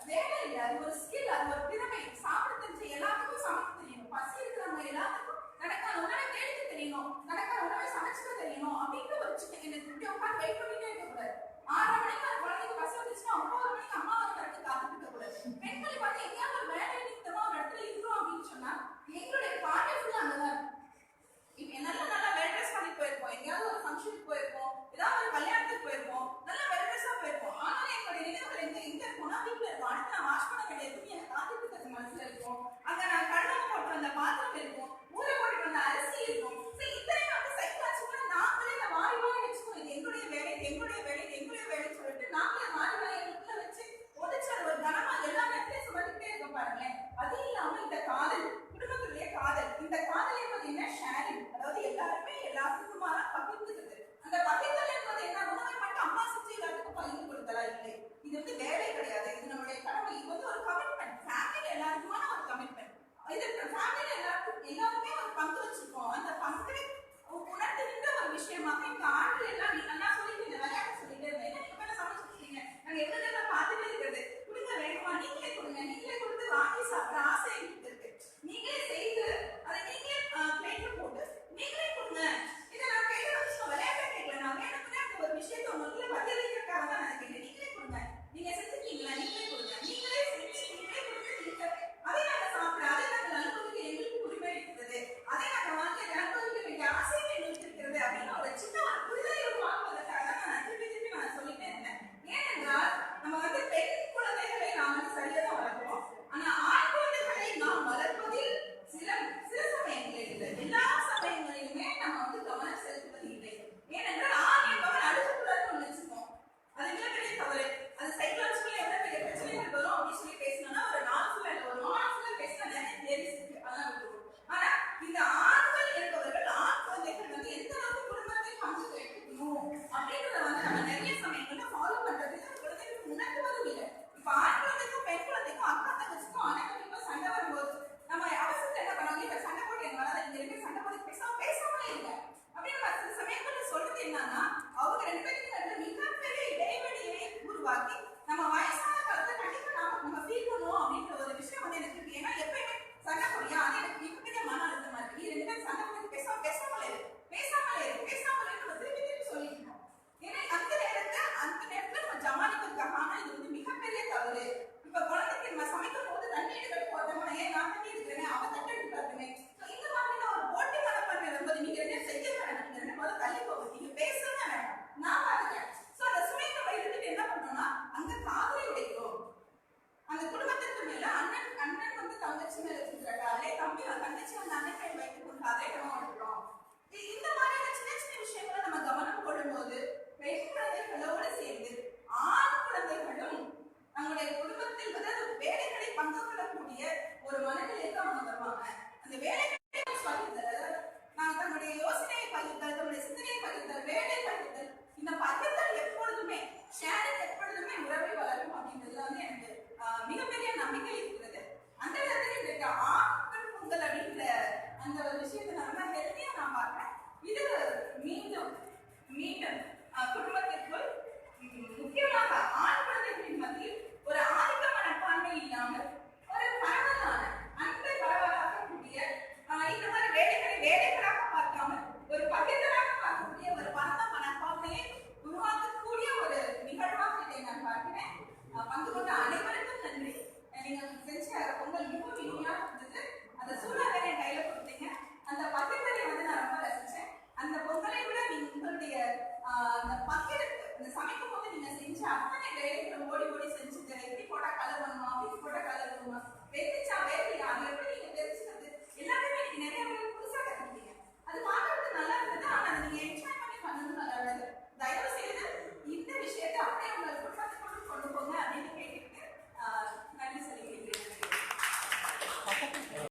வேலை இல்லை, அது ஒரு ஸ்கில், அது ஒரு திறமை. சாப்பிட தெரிஞ்ச எல்லாத்துக்கும் சமைக்க தெரியணும், பசி இருக்கிறவங்க எல்லாத்துக்கும் தனக்கான உணவை தேடிக்க தெரியணும், தனக்கான உணவை சமைச்சுக்க தெரியணும் அப்படின்ற ஒரு சின்ன எனக்கு உட்காந்து வெயிட் பண்ணிட்டே இருக்கக்கூடாது. 6 மணிக்கு அந்த குழந்தைக்கு பசி வந்துச்சுன்னா 9 மணிக்கு அம்மா வந்து கரெக்ட் காத்துக்கிட்ட கூடாது. பெண்களை பார்த்து எங்கேயாவது ஒரு வேலை நிமித்தமா ஒரு இடத்துல இருக்கிறோம் அப்படின்னு சொன்னா எங்களுடைய பாட்டை ஃபுல்லா அங்கதான். இப்ப நல்லா வெல் ட்ரெஸ் பண்ணி போயிருப்போம், எங்கேயாவது ஒரு ஃபங்க்ஷனுக்கு போயிருப்போம், ஏதாவது ஒரு கல்யாணத்துக்கு போயிருப்போம், நல்லா வெல் ட்ரெஸ்ஸா போயிருப்போம். ஆனாலும் எங்களுடைய நினைவுகள் எங்க இருக்கும்னா வீட்டுல இருக்கும். அடுத்து நான் வாஷ் பண்ண வேண்டிய துணி எனக்கு காத்துட்டு இருக்கிறது மனசுல இருக்கும். அங்க நான் கழுவ போட்டு வந்த பாத்திரம் இருக்கும், ஊற போட்டு வந்த அரிசி இருக்கும். இத்தனை வந்து சைக்காலஜிக்கலா நாங்களே இந்த வாரி வாரி வச்சுக்கோம். இது எங்களுடைய வேலை, எங்களுடைய வேலை, எங்களுடைய வேலைன்னு சொல்லிட்டு நாங்களே வாரி வாரி எங்களுக்குள்ள வச்சு ஒதிச்சு அது ஒரு கனமா எல்லா நேரத்திலையும் சுமந்துட்டே இருக்கும் பாருங்களேன். அது இல்லாம இந்த காதல், குடும்பத்துடைய காதல், இந்த காதல் என்பது என்ன, ஷேரிங். அதாவது எல்லாருமே எல்லாத்துக்குமா பகிர்ந்துக்குது. அந்த பகிர்தல் என்பது என்ன, உணவை மட்டும் அம்மா செஞ்சு எல்லாத்துக்கும் பகிர்ந்து கொடுத்தலா இல்லை. இது வந்து வேலை கிடையாது, இது நம்மளுடைய கடமை. இது வந்து ஒரு கமிட்மெண்ட், ஃபேமிலியில எல்லாருக்குமான ஒரு கமிட்மெண்ட். இது ஃபேமிலியில எல்லாருமே ஒரு பங்கு வச்சிருக்கோம். அந்த பங்கை உணர்த்துகின்ற ஒரு விஷயமாக இந்த ஆண்கள் எல்லாம் நல்லா சொல்லிட்டு இந்த விளையாட்டு சொல்லிட்டே இருந்தேன். நீங்க மேல சமைச்சிருக்கீங்க, நாங்க எவ்வளவு நேரம் பார்த்துட்டே இருக்கிறது, கொடுங்க வேணுமா, நீங்களே கொடுங்க, நீங்களே கொடுத்து வாங்கி சாப்பிட ஆசை எங்களுக்கு இருக்கு, நீங்களே செய்து அதை நீங்களே பிளேட்ல போட்டு நீங்களே கொடுங்க. இதை நான் கையில வச்சு விளையாட்ட கேட்கல, நான் வேணும்னா அந்த ஒரு விஷயத்தை உங்களுக்கு பதில் வைக்கிறதுக்காக தான் நான் கேட்டேன். நீங்களே கொடுங்க, நீங்க செஞ்சுக்கீங்களா, நீங்களே கொடுங்க, நீங்களே செஞ்சு நீங்களே கொடுத்து நீங்க அதை நாங்க சாப்பிட, அதை நாங்கள் அனுபவிக்க எங்களுக்கு உரிமை இருக்கிறது, அதை நாங்க வாங்கி அனுபவிக்க வேண்டிய ஆசை எங்களுக்கு இருக்கிறது அப்படின்னு ஒரு சின்ன ஒரு புரிதலை உருவாக்குவதற்காக தான் நான் திருப்பி நான் சொல்லிட்டே இருந்தேன். ஏனென்றால் நம்ம வந்து பெண் குழந்தைகளை நாம் வந்து சரியா தான் வளர்க்கிறோம். ஆனா ஆண் குழந்தைகளை நாம் வளர்ப்பதில் சில சமயங்களில் இல்லை, எல்லா சமயங்களிலுமே நம்ம வந்து கவனம் செலுத்துவது இல்லை. ஏனென்றால் ஆண் என்பவன் அழுகக்கூடாதுன்னு ஒண்ணு வச்சிருக்கோம். அது மிகப்பெரிய தவறு. அது சைக்காலஜிக்கலா எவ்வளவு பெரிய பிரச்சனைகள் வரும் அப்படின்னு சொல்லி பேசணும்னா ஒரு 4 ஃபுல்லா ஒரு 4 ஃபுல்லா பேசினா நிறைய தேரிஸ் இருக்கு, அதெல்லாம் விட்டுருவோம். ஆனா இந்த ஆண்கள் என்பவர்கள், ஆண் குழந்தைகள் வந்து எந்த அளவுக்கு குடும்பத்தை பங்கு எடுக்கணும் அப்படின்றத வந்து நம்ம நிறைய சமயங்கள்ல ஃபாலோ பண்றது குழந்தைகளுக்கு உணர்த்துவதும் இல்லை. இப்ப ஆண் குழந்தைக்கும் பெண் குழந்தைக்கும் அக்கா தங்கச்சிக்கும் அனைவருக்கும் சண்டை வரும்போது நம்ம அவசரத்துல என்ன பண்ணுவாங்க, இப்ப சண்டை போட்டு என்ன வராது, இங்க ரெண்டு சண்டை போட்டு பேசாமலே இல்லை அப்படின்னு நம்ம சில சமயங்கள்ல சொல்றது என்னன்னா, அவங்க 2 பேருக்கு நடுவில் மிகப்பெரிய இடைவெளியை உருவாக்கி நம்ம வயசான காலத்தை கண்டிப்பா நம்ம ஃபீல் பண்ணுவோம் அப்படின்ற ஒரு விஷயம் வந்து எனக்கு இருக்கு. ஏன்னா எப்பயுமே சண்டை போடியா, அது எனக்கு மிகப்பெரிய மன அழுத்தமா இருக்கு. நீ 2 பேரும் சண்டை போட்டு பேசாமலே நம்ம திருப்பி சொல்லிக்கணும். ஏன்னா அந்த நேரத்துல நம்ம ஜமானிக்கிறதுக்காக. ஆனா இது வந்து மிகப்பெரிய தவறு. இப்ப குழந்தைக்கு நம்ம சமைக்கும் போது தண்ணி எடுக்க போட்டோம்னா, ஏன் நான் தண்ணி எடுக்கிறேன் அவன் தண்ணி எடுக்காதுமே, இந்த மாதிரி ஒரு போட்டி மனப்பான்மை வரும்போது நீங்க 2 பேரும் செய்ய வேண்டாம், நீங்க 2 பேரும் தள்ளி போகும், நீங்க பேசவே வேண்டாம், நான் பாருங்க. சோ அந்த சுமையை நம்ம எடுத்துட்டு என்ன பண்றோம்னா அங்க காதலை உடைக்கிறோம். அந்த குடும்பத்திற்கு மேல அண்ணன் வந்து தங்கச்சி மேல வச்சிருக்காரு, தம்பி தங்கச்சி வந்து அண்ணன் மேல வைத்துக் கொண்டு அதை நம்ம எடுக்கிறோம். இந்த மாதிரியான சின்ன விஷயங்களை நம்ம கவனம் கொள்ளும் போது பெண் குழந்தைகளோடு சேர்ந்து ஆண் குழந்தைகளும் நம்மளுடைய குடும்பத்தில் வேலைகளை பங்கு கொள்ளக்கூடிய ஒரு மனநிலைக்கு அவங்க வருவாங்க. அந்த வேலைகளை பகிர்தல், நாங்கள் தன்னுடைய யோசனையை பகிர்தல், தன்னுடைய சிந்தனையை பகிர்தல், வேலை பகிர்தல், இந்த பகிர்தல் எப்பொழுதுமே ஷேரிங் எப்பொழுதுமே உறவை வளரும் அப்படின்றதுல வந்து எனக்கு மிகப்பெரிய நம்பிக்கை இருக்கிறது. அந்த இடத்துல இன்றைக்கு ஆண்கள் பொங்கல் அப்படின்ற அந்த ஒரு விஷயத்தை நான் ரொம்ப ஹெல்த்தியா நான் பார்க்கிறேன். இது மீண்டும் மீண்டும் குடும்பத்திற்குள் முக்கியமாக ஆண் குழந்தைகளின் மத்தியில் ஒரு ஆதிக்க மனப்பான்மை இல்லாமல் ஒரு பரவலான அன்பை பரவலாக்கக்கூடிய இந்த மாதிரி வேலைகளை வேலைகளாக பார்க்காமல் ஒரு பகிர்ந்தலாக பார்க்கக்கூடிய ஒரு பரந்த மனப்பான்மையை உருவாக்கக்கூடிய ஒரு நிகழ்வாக இதை நான் பார்க்கிறேன். பங்கு கொண்ட அனைவருக்கும் நன்றி. நீங்க செஞ்ச பொங்கல் மிகவும் இனிமையாக இருந்தது. அந்த சூழ்நிலை என் கையில கொடுத்தீங்க. அந்த பகிர்தலை வந்து நான் ரொம்ப ரசிச்சேன். அந்த பொங்கலை விட நீங்க உங்களுடைய அந்த பகிர்வு, அந்த சமைக்கும் போது நீங்க செஞ்ச அத்தனை வேலைகளும் ஓடி ஓடி செஞ்சது, எப்படி போட்டா கலர் பண்ணுமா, அப்படி போட்டா கலர் பண்ணுமா,